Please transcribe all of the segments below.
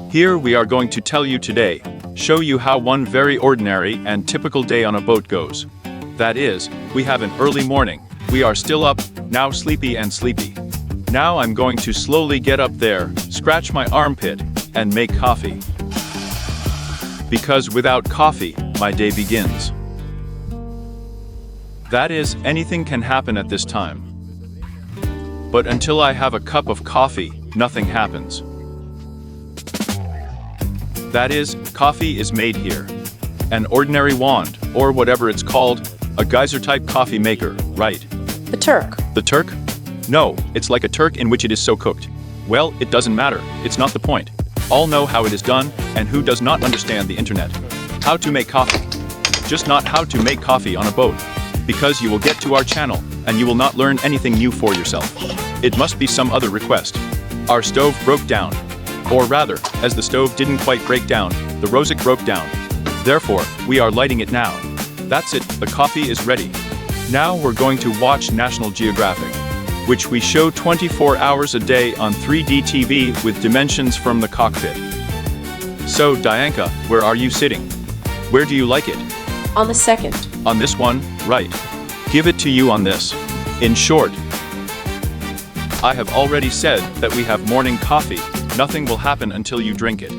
Here we are going to tell you today, show you how one very ordinary and typical day on a boat goes. That is, we have an early morning, we are still up, now sleepy. Now I'm going to slowly get up there, scratch my armpit, and make coffee. Because without coffee, my day begins. That is, anything can happen at this time. But until I have a cup of coffee, nothing happens. That is, coffee is made here. An ordinary wand, or whatever it's called, a geyser-type coffee maker, right? The Turk. The Turk? No, it's like a Turk in which it is so cooked. Well, it doesn't matter, it's not the point. All know how it is done, and who does not understand the internet? How to make coffee. Just not how to make coffee on a boat. Because you will get to our channel, and you will not learn anything new for yourself. It must be some other request. Our stove broke down. Or rather, as the stove didn't quite break down, the Rosic broke down. Therefore, we are lighting it now. That's it, the coffee is ready. Now we're going to watch National Geographic, which we show 24 hours a day on 3D TV with dimensions from the cockpit. So, Dianka, where are you sitting? Where do you like it? On the second. On this one, right. Give it to you on this. In short, I have already said that we have morning coffee. Nothing will happen until you drink it.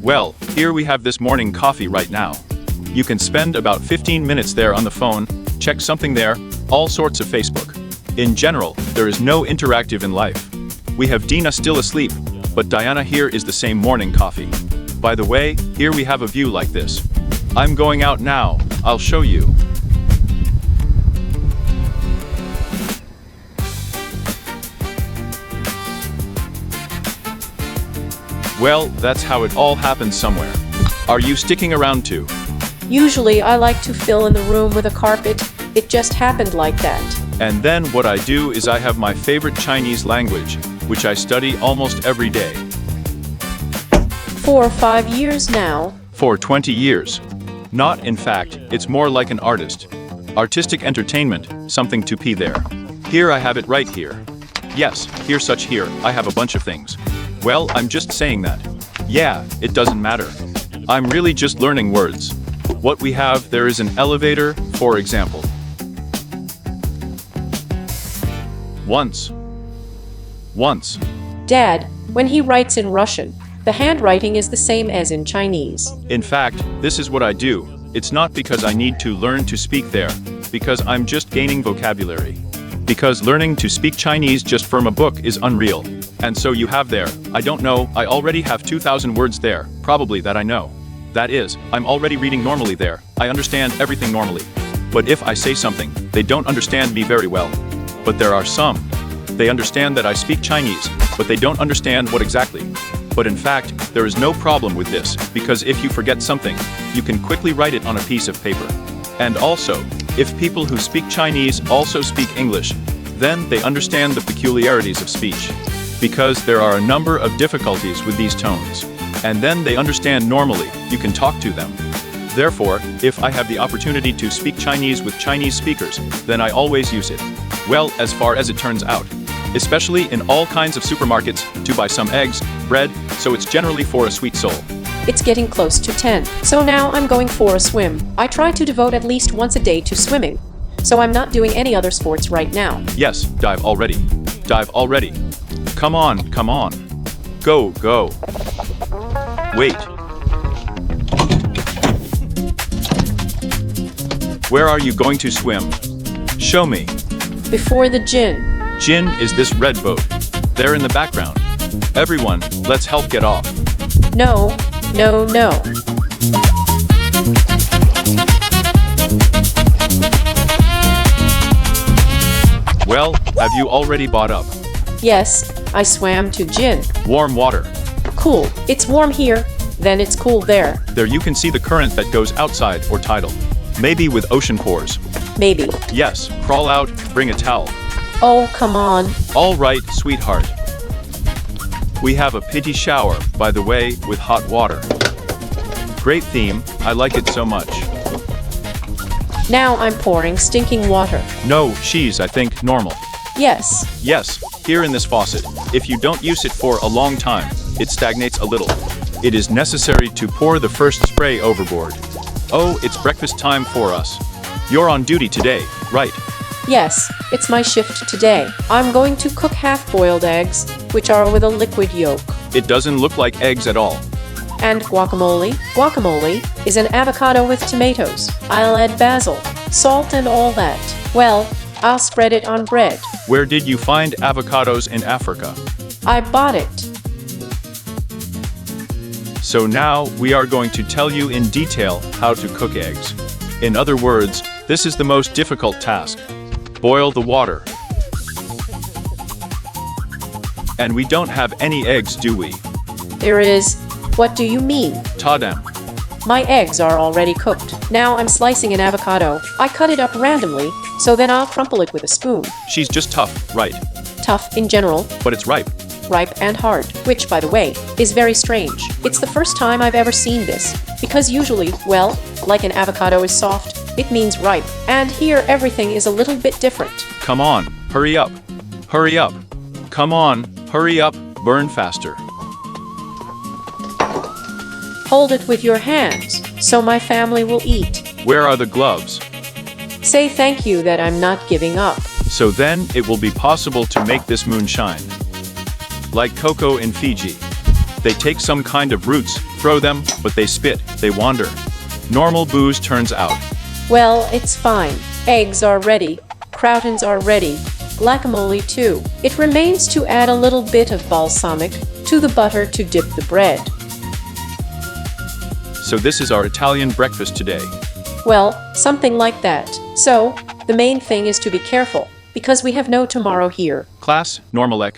Well, here we have this morning coffee right now. You can spend about 15 minutes there on the phone, check something there, all sorts of Facebook. In general, there is no interactive in life. We have Dina still asleep, but Diana here is the same morning coffee. By the way, here we have a view like this. I'm going out now, I'll show you. Well, that's how it all happens somewhere. Are you sticking around too? Usually I like to fill in the room with a carpet. It just happened like that. And then what I do is I have my favorite Chinese language, which I study almost every day. 4 or 5 years now. For 20 years. Not, in fact, it's more like an artist. Artistic entertainment, something to pee there. Here I have it right here. Yes, here, I have a bunch of things. Well, I'm just saying that. Yeah, it doesn't matter. I'm really just learning words. What we have, there is an elevator, for example. Once. Dad, when he writes in Russian, the handwriting is the same as in Chinese. In fact, this is what I do. It's not because I need to learn to speak there, because I'm just gaining vocabulary. Because learning to speak Chinese just from a book is unreal. And so you have there, I don't know, I already have 2,000 words there, probably that I know. That is, I'm already reading normally there, I understand everything normally. But if I say something, they don't understand me very well. But there are some. They understand that I speak Chinese, but they don't understand what exactly. But in fact, there is no problem with this, because if you forget something, you can quickly write it on a piece of paper. And also, if people who speak Chinese also speak English, then they understand the peculiarities of speech. Because there are a number of difficulties with these tones. And then they understand normally, you can talk to them. Therefore, if I have the opportunity to speak Chinese with Chinese speakers, then I always use it. Well, as far as it turns out. Especially in all kinds of supermarkets, to buy some eggs, bread, so it's generally for a sweet soul. It's getting close to 10, so now I'm going for a swim. I try to devote at least once a day to swimming. So I'm not doing any other sports right now. Yes, dive already. Dive already. Come on. Go. Wait. Where are you going to swim? Show me. Before the gin. Gin is this red boat. There in the background. Everyone, let's help get off. No. Well, have you already bought up? Yes, I swam to gin. Warm water. Cool. It's warm here, then it's cool there. There you can see the current that goes outside or tidal. Maybe with ocean pores. Maybe. Yes, crawl out, bring a towel. Oh, come on. All right, sweetheart. We have a pity shower, by the way, with hot water. Great theme, I like it so much. Now I'm pouring stinking water. No, she's, I think, normal. Yes. Yes, here in this faucet. If you don't use it for a long time, it stagnates a little. It is necessary to pour the first spray overboard. Oh, it's breakfast time for us. You're on duty today, right? Yes, it's my shift today. I'm going to cook half-boiled eggs, which are with a liquid yolk. It doesn't look like eggs at all. And guacamole. Guacamole is an avocado with tomatoes. I'll add basil, salt and all that. Well, I'll spread it on bread. Where did you find avocados in Africa? I bought it. So now we are going to tell you in detail how to cook eggs. In other words, this is the most difficult task. Boil the water. And we don't have any eggs, do we? There is. What do you mean? Tadam. My eggs are already cooked. Now I'm slicing an avocado. I cut it up randomly, so then I'll crumple it with a spoon. She's just tough, right? Tough in general, But it's ripe. ripe and hard, which, by the way, is very strange. It's the first time I've ever seen this, because usually, well, like an avocado is soft, it means ripe, and here everything is a little bit different. Come on, hurry up. Hurry up. Come on, hurry up, burn faster. Hold it with your hands, so my family will eat. Where are the gloves? Say thank you that I'm not giving up. So then it will be possible to make this moon shine. Like cocoa in Fiji. They take some kind of roots, throw them, but they spit, they wander. Normal booze turns out. Well, it's fine. Eggs are ready. Croutons are ready. Guacamole too. It remains to add a little bit of balsamic to the butter to dip the bread. So this is our Italian breakfast today. Well, something like that. So, the main thing is to be careful, because we have no tomorrow here. Class, normalek.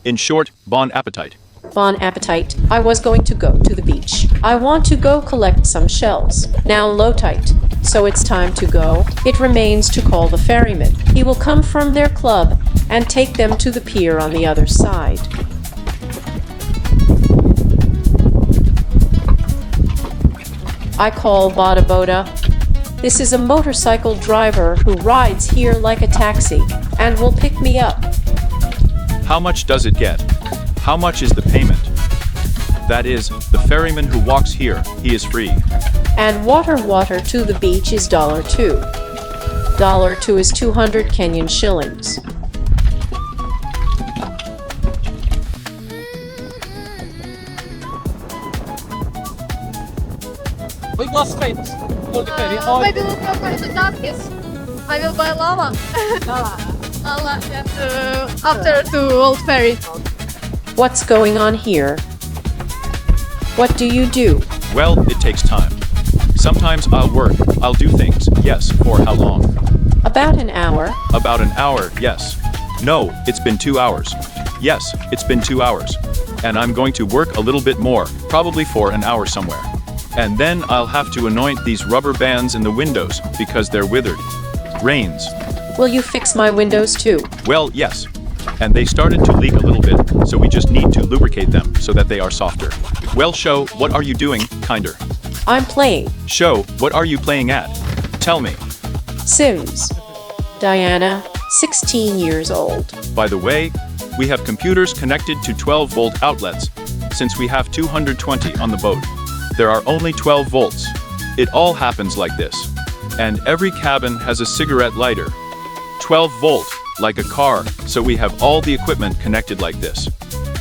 In short, bon appetit. Bon appetit. I was going to go to the beach. I want to go collect some shells. Now low tide. So it's time to go. It remains to call the ferryman. He will come from their club and take them to the pier on the other side. I call Bada Boda. This is a motorcycle driver who rides here like a taxi and will pick me up. How much does it get? How much is the payment? That is, the ferryman who walks here, he is free. And water to the beach is $2. $2 is 200 Kenyan shillings. We lost straight. Hold the ferry. Oh, Maybe we'll go for the darkest. I will buy lava. Lava, yeah. After to Old Ferry. What's going on here? What do you do? Well, it takes time. Sometimes I'll work, I'll do things, yes, for how long? About an hour. About an hour, yes. No, it's been 2 hours. Yes, it's been 2 hours. And I'm going to work a little bit more, probably for an hour somewhere. And then I'll have to anoint these rubber bands in the windows because they're withered. Rains. Will you fix my windows too? Well, yes. And they started to leak a little bit, so we just need to lubricate them so that they are softer. Well, Sho, what are you doing, kinder? I'm playing Sho, what are you playing at? Tell me. Sims. Diana, 16 years old. By the way, we have computers connected to 12-volt outlets, since we have 220 on the boat. There are only 12 volts. It all happens like this. And every cabin has a cigarette lighter. 12 volt, like a car, so we have all the equipment connected like this.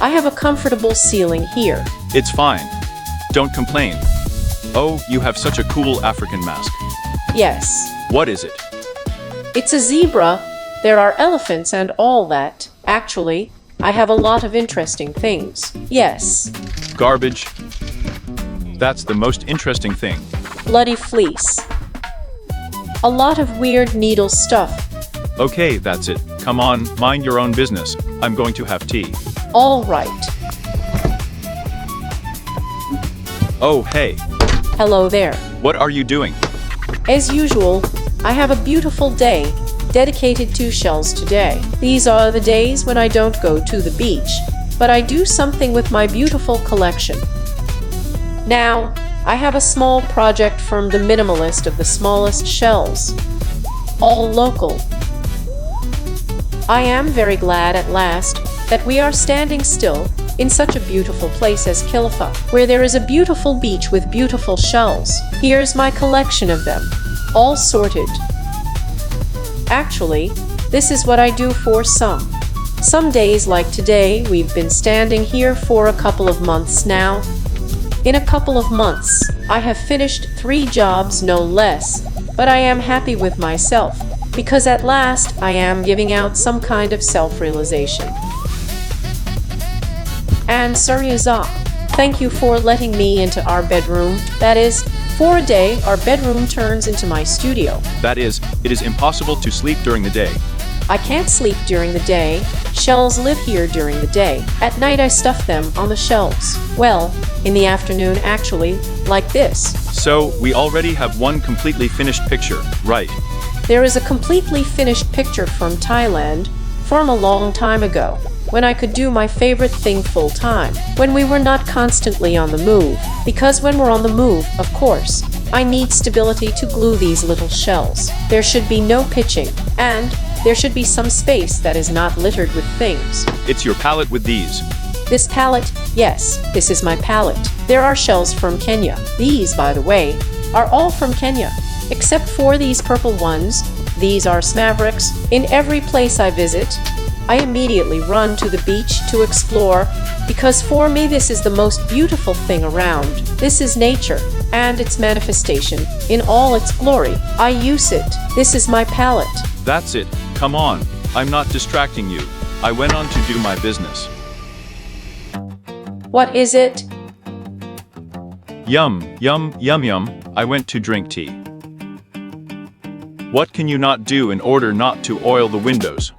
I have a comfortable ceiling here. It's fine. Don't complain. Oh, you have such a cool African mask. Yes. What is it? It's a zebra. There are elephants and all that. Actually, I have a lot of interesting things. Yes. Garbage. That's the most interesting thing. Bloody fleece. A lot of weird needle stuff. Okay, that's it. Come on, mind your own business. I'm going to have tea. All right. Oh, hey. Hello there. What are you doing? As usual, I have a beautiful day dedicated to shells today. These are the days when I don't go to the beach, but I do something with my beautiful collection. Now, I have a small project from the minimalist of the smallest shells. All local. I am very glad at last that we are standing still in such a beautiful place as Kilifa, where there is a beautiful beach with beautiful shells. Here's my collection of them, all sorted. Actually, this is what I do for some. Some days like today, we've been standing here for a couple of months now. In a couple of months, I have finished 3 jobs, no less, but I am happy with myself, because at last I am giving out some kind of self-realization. And Suryaza, thank you for letting me into our bedroom. That is, for a day, our bedroom turns into my studio. That is, it is impossible to sleep during the day. I can't sleep during the day. Shells live here during the day. At night I stuff them on the shelves. Well, in the afternoon actually, like this. So, we already have one completely finished picture, right? There is a completely finished picture from Thailand, from a long time ago, when I could do my favorite thing full time, when we were not constantly on the move. Because when we're on the move, of course, I need stability to glue these little shells. There should be no pitching, and there should be some space that is not littered with things. It's your palette with these. This palette, yes, this is my palette. There are shells from Kenya. These, by the way, are all from Kenya, except for these purple ones. These are Mavericks. In every place I visit, I immediately run to the beach to explore, because for me this is the most beautiful thing around. This is nature, and its manifestation, in all its glory. I use it. This is my palette. That's it, come on, I'm not distracting you. I went on to do my business. What is it? Yum, yum, yum, yum, I went to drink tea. What can you not do in order not to oil the windows?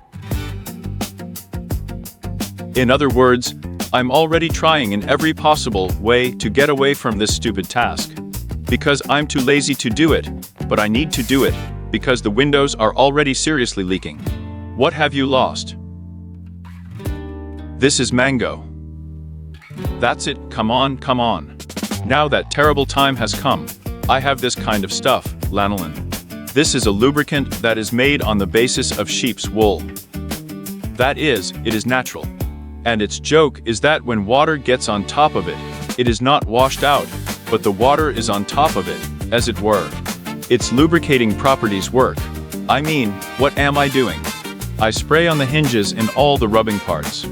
In other words, I'm already trying in every possible way to get away from this stupid task. Because I'm too lazy to do it, but I need to do it, because the windows are already seriously leaking. What have you lost? This is mango. That's it, come on, come on. Now that terrible time has come. I have this kind of stuff, lanolin. This is a lubricant that is made on the basis of sheep's wool. That is, it is natural. And its joke is that when water gets on top of it, it is not washed out, but the water is on top of it, as it were. Its lubricating properties work. I mean, what am I doing? I spray on the hinges and all the rubbing parts.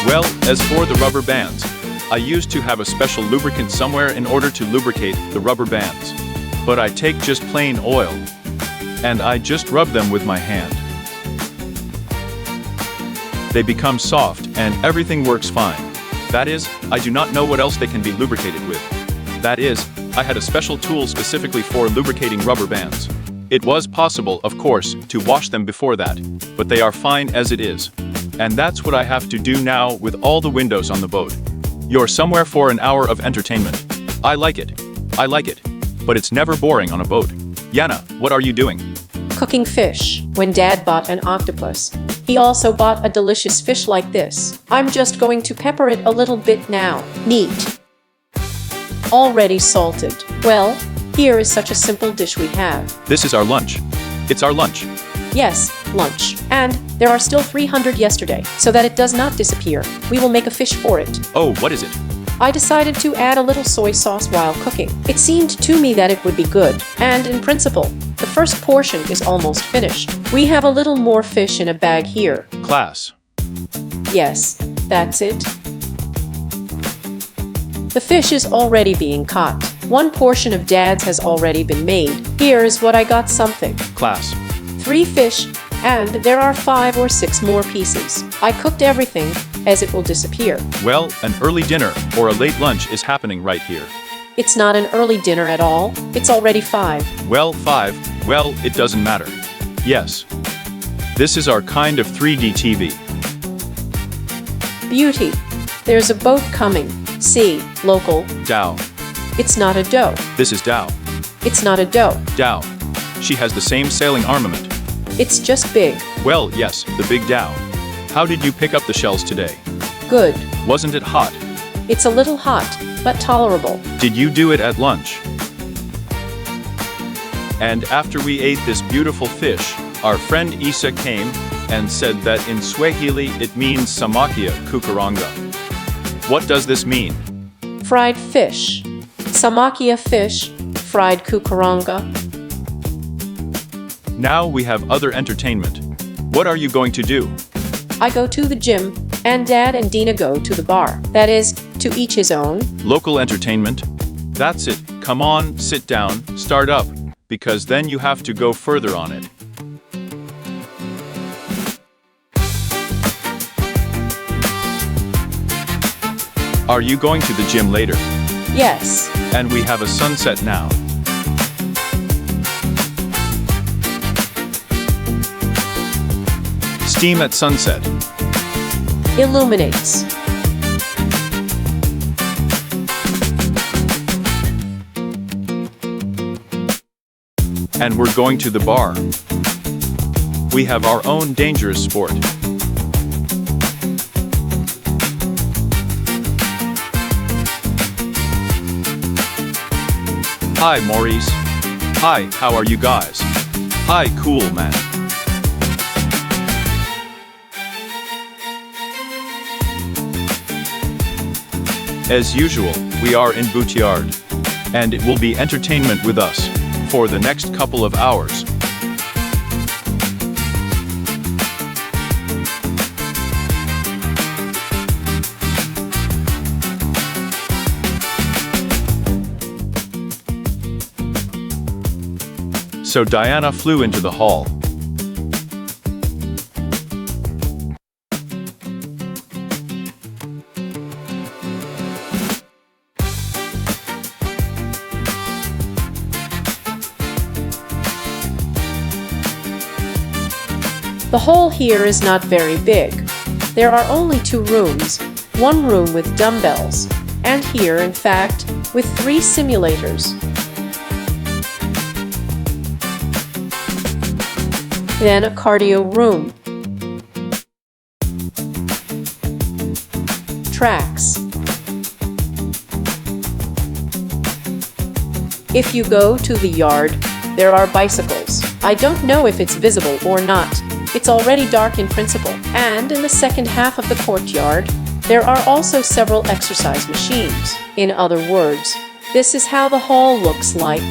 Well, as for the rubber bands, I used to have a special lubricant somewhere in order to lubricate the rubber bands. But I take just plain oil, and I just rub them with my hand. They become soft, and everything works fine. That is, I do not know what else they can be lubricated with. That is, I had a special tool specifically for lubricating rubber bands. It was possible, of course, to wash them before that, but they are fine as it is. And that's what I have to do now with all the windows on the boat. You're somewhere for an hour of entertainment. I like it. I like it. But it's never boring on a boat. Yana, what are you doing? Cooking fish. When Dad bought an octopus, he also bought a delicious fish like this. I'm just going to pepper it a little bit now. Neat. Already salted. Well, here is such a simple dish we have. This is our lunch. It's our lunch. Yes, lunch. And there are still 300 yesterday, so that it does not disappear. We will make a fish for it. Oh, what is it? I decided to add a little soy sauce while cooking. It seemed to me that it would be good. And in principle, the first portion is almost finished. We have a little more fish in a bag here. Class. Yes, that's it. The fish is already being caught. One portion of Dad's has already been made. Here is what I got something. Class. 3 fish, and there are 5 or 6 more pieces. I cooked everything, as it will disappear. Well, an early dinner or a late lunch is happening right here. It's not an early dinner at all. It's already 5. Well, 5, well, it doesn't matter. Yes. This is our kind of 3D TV. Beauty. There's a boat coming. See, local. Dow. It's not a dough. This is Dow. It's not a dough. Dow. She has the same sailing armament. It's just big. Well, yes, the big Dow. How did you pick up the shells today? Good. Wasn't it hot? It's a little hot, but tolerable. Did you do it at lunch? And after we ate this beautiful fish, our friend Isa came and said that in Swahili it means samakia kukaranga. What does this mean? Fried fish. Samakia fish, fried kukaranga. Now we have other entertainment. What are you going to do? I go to the gym, and Dad and Dina go to the bar. That is, to each his own. Local entertainment? That's it. Come on, sit down, start up, because then you have to go further on it. Are you going to the gym later? Yes. And we have a sunset now. Steam at sunset. Illuminates. And we're going to the bar. We have our own dangerous sport. Hi, Maurice. Hi, how are you guys? Hi, cool man. As usual, we are in Bootyard. And it will be entertainment with us for the next couple of hours. So Diana flew into the hall. The hall here is not very big. There are only 2 rooms, one room with dumbbells, and here, in fact, with 3 simulators. Then a cardio room. Tracks. If you go to the yard, there are bicycles. I don't know if it's visible or not. It's already dark in principle. And in the second half of the courtyard, there are also several exercise machines. In other words, this is how the hall looks like.